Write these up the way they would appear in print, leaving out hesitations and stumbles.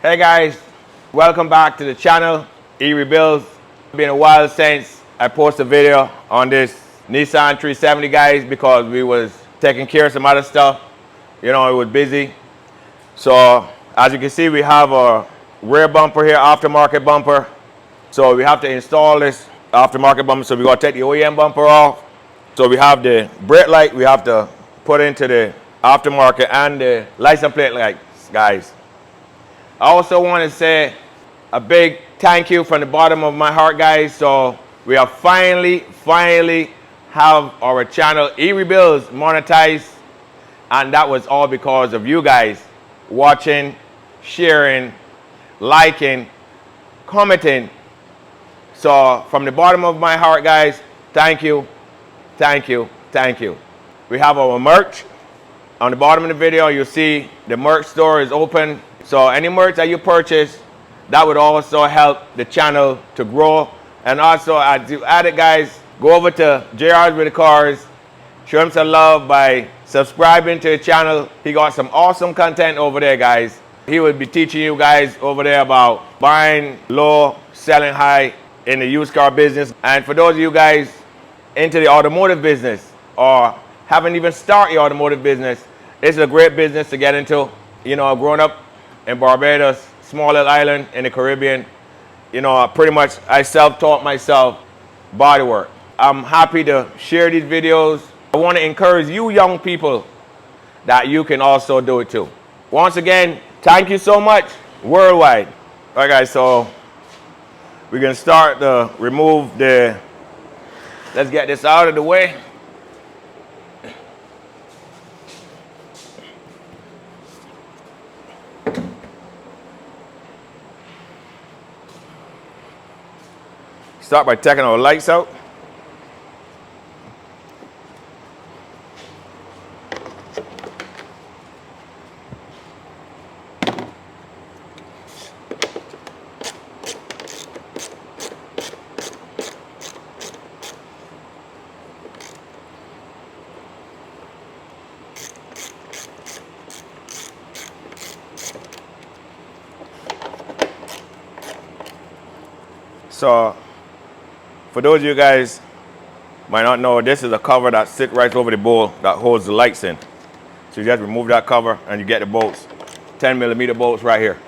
Hey guys, welcome back to the channel, E-Rebuilds. It's been a while since I posted a video on this Nissan 370 guys because we was taking care of some other stuff. You know, it was busy. So as you can see, we have a rear bumper here, aftermarket bumper. So we have to install this aftermarket bumper. So we're gonna take the OEM bumper off. So we have the brake light we have to put into the aftermarket and the license plate lights, guys. I also want to say a big thank you from the bottom of my heart, guys. So we are finally have our channel E-Rebuilds monetized, and that was all because of you guys watching, sharing, liking, commenting. So from the bottom of my heart, guys, thank you. We have our merch. On the bottom of the video, you'll see the merch store is open. So any merch that you purchase, that would also help the channel to grow. And also, as you add it, guys, go over to JR's with the Cars, show him some love by subscribing to the channel. He got some awesome content over there, guys. He will be teaching you guys over there about buying low, selling high in the used car business. And for those of you guys into the automotive business or haven't even started your automotive business, it's a great business to get into. You know, growing up in Barbados, small little island in the Caribbean, you know, pretty much I self-taught myself bodywork. I'm happy to share these videos. I want to encourage you young people that you can also do it too. Once again, thank you so much worldwide. All right, guys, so we're going to start to remove the, let's get this out of the way. Start by taking our lights out. So for those of you guys might not know, this is a cover that sits right over the bowl that holds the lights in. So you just remove that cover and you get the bolts, 10mm bolts right here.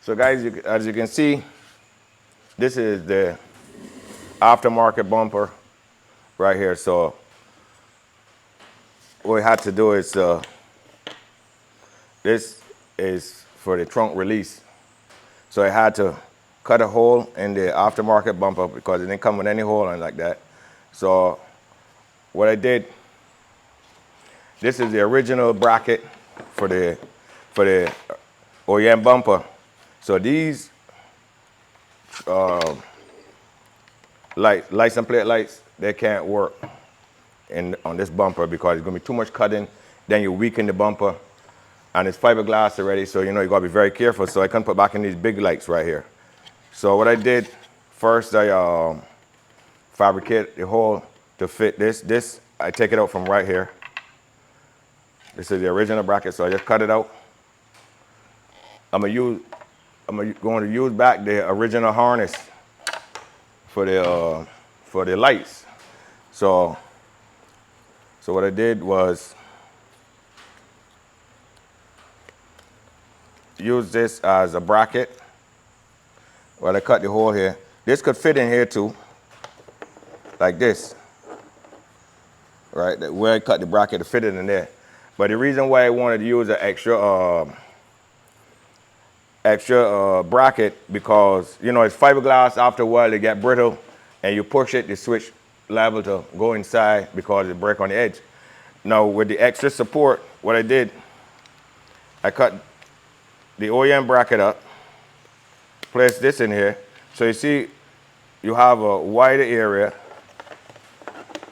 So guys, as you can see, this is the aftermarket bumper right here. So what we had to do is, this is for the trunk release. So I had to cut a hole in the aftermarket bumper because it didn't come with any hole in like that. So what I did, this is the original bracket for the OEM bumper. So these license plate lights, they can't work on this bumper because it's gonna be too much cutting. Then you weaken the bumper, and it's fiberglass already, so you know you gotta be very careful. So I couldn't put back in these big lights right here. So what I did first, I fabricated the hole to fit this. This I take it out from right here. This is the original bracket, so I just cut it out. I'm going to use back the original harness for the lights. So what I did was use this as a bracket. Well, I cut the hole here. This could fit in here too, like this, right? Where I cut the bracket to fit it in there. But the reason why I wanted to use an extra bracket, because you know it's fiberglass. After a while it get brittle, and you push it, the switch liable to go inside because it break on the edge. Now with the extra support, what I did, I cut the OEM bracket up, place this in here. So you see, you have a wider area.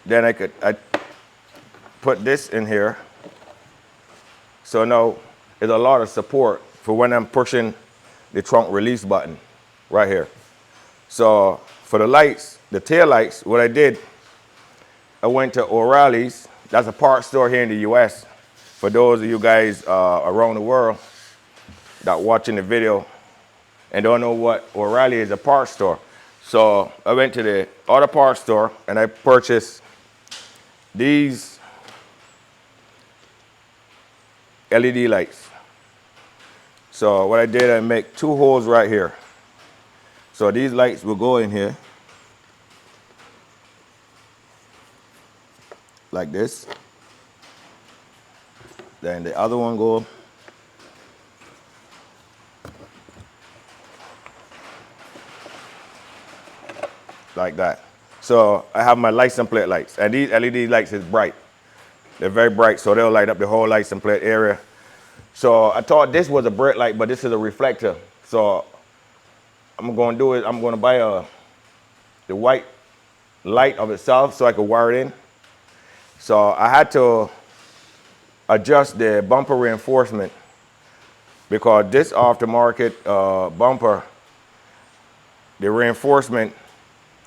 Then I put this in here. So now there's a lot of support for when I'm pushing the trunk release button right here. So for the lights, the tail lights, what I did, I went to O'Reilly's. That's a parts store here in the US. For those of you guys around the world that watching the video and don't know what O'Reilly is, a parts store. So I went to the auto parts store and I purchased these LED lights. So what I did, I make 2 holes right here. So these lights will go in here like this. Then the other one go like that. So I have my license plate lights, and these LED lights is bright. They're very bright, so they'll light up the whole license plate area. So I thought this was a brake light, but this is a reflector. So I'm going to do it. I'm going to buy the white light of itself so I can wire it in. So I had to adjust the bumper reinforcement because this aftermarket bumper, the reinforcement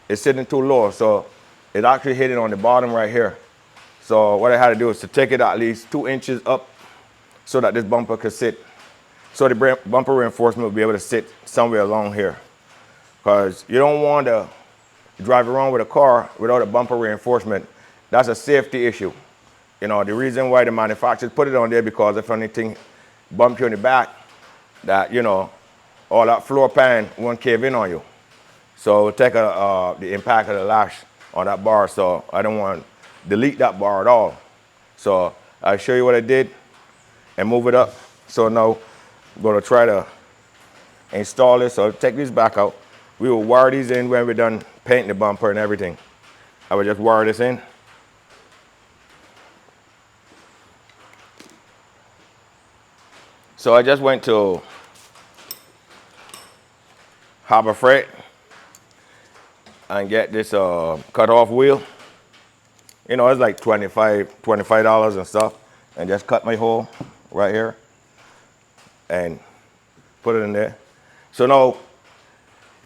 is sitting too low. So it actually hit it on the bottom right here. So what I had to do is to take it at least 2 inches up so that this bumper could sit. So the bumper reinforcement will be able to sit somewhere along here. Because you don't want to drive around with a car without a bumper reinforcement. That's a safety issue. You know, the reason why the manufacturers put it on there, because if anything bump you in the back, that, you know, all that floor pan won't cave in on you. So it'll take the impact of the lash on that bar. So I don't want to delete that bar at all. So I'll show you what I did and move it up. So now I'm going to try to install this. So I'll take these back out. We will wire these in when we're done painting the bumper and everything. I will just wire this in. So I just went to Harbor Freight and get this cut-off wheel. You know, it's like $25 and stuff. And just cut my hole right here and put it in there. So now,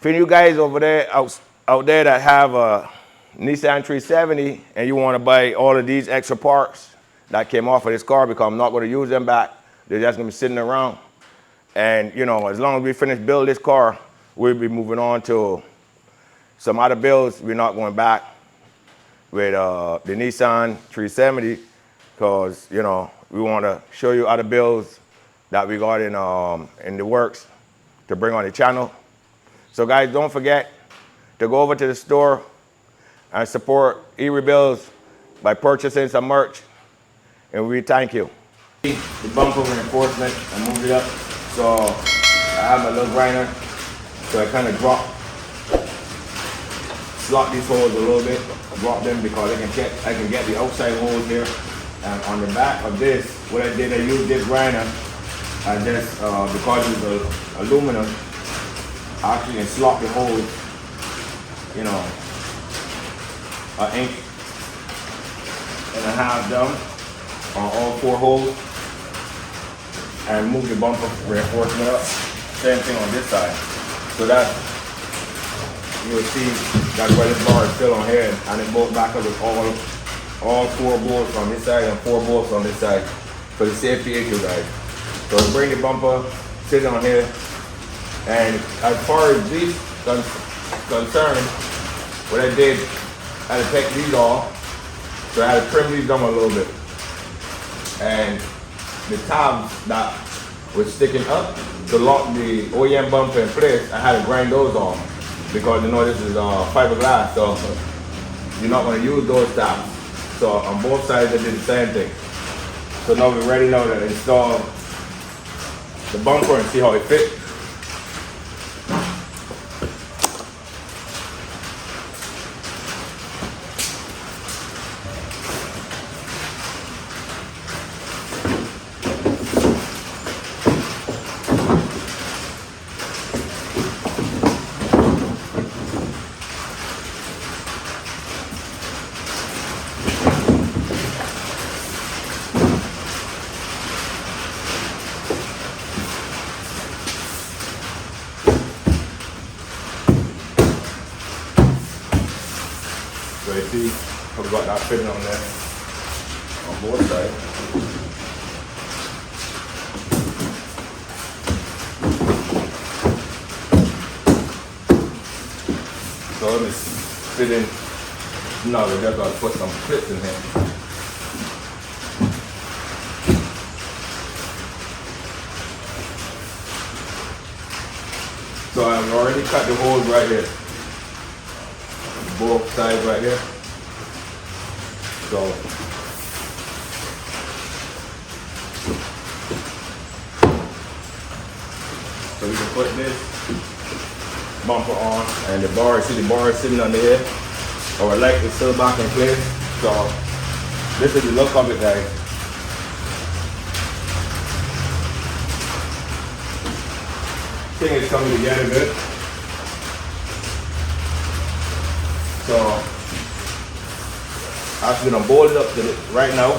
for you guys over there, out there that have a Nissan 370 and you want to buy all of these extra parts that came off of this car, because I'm not going to use them back. They're just going to be sitting around. And, you know, as long as we finish building this car, we'll be moving on to some other builds. We're not going back with the Nissan 370 because, you know, we want to show you other builds that we got in the works. to bring on the channel. So guys, don't forget to go over to the store and support E-Rebuilds by purchasing some merch, and we thank you. The bumper reinforcement, I moved it up, so I have my little grinder, so I kind of slot these holes a little bit, drop them because I can get the outside holes here. And on the back of this, what I did, I used this grinder, and just because it's aluminum, I actually can slot the holes, you know, an inch and a half down on all 4 holes, and move the bumper reinforcement up. Same thing on this side. So that you will see that's why this bar is still on here, and it bolts back up with all 4 bolts on this side and 4 bolts on this side for the safety issue, guys. So bring the bumper, sit on here, and as far as these concerned, what I did, I had to take these off, so I had to trim these down a little bit. And the tabs that was sticking up to lock the OEM bumper in place, I had to grind those off because you know this is fiberglass, so you're not going to use those tabs. So on both sides I did the same thing. So now we're ready now to install the bumper and see how it fits. So you see, I've got that fitting on there on both sides. So let me fit in. No, we just got to put some clips in here. So I've already cut the holes right here. Both sides right here. So we can put this bumper on, and the bar, see the bar is sitting under here, or like it's still back in place. So this is the look of it, guys. Thing is coming together good. So actually gonna bolt it up to it right now,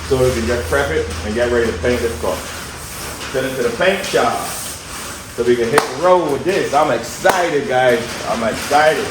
so we can just prep it and get ready to paint this car. Send it to the paint shop so we can hit the road with this. I'm excited, guys. I'm excited.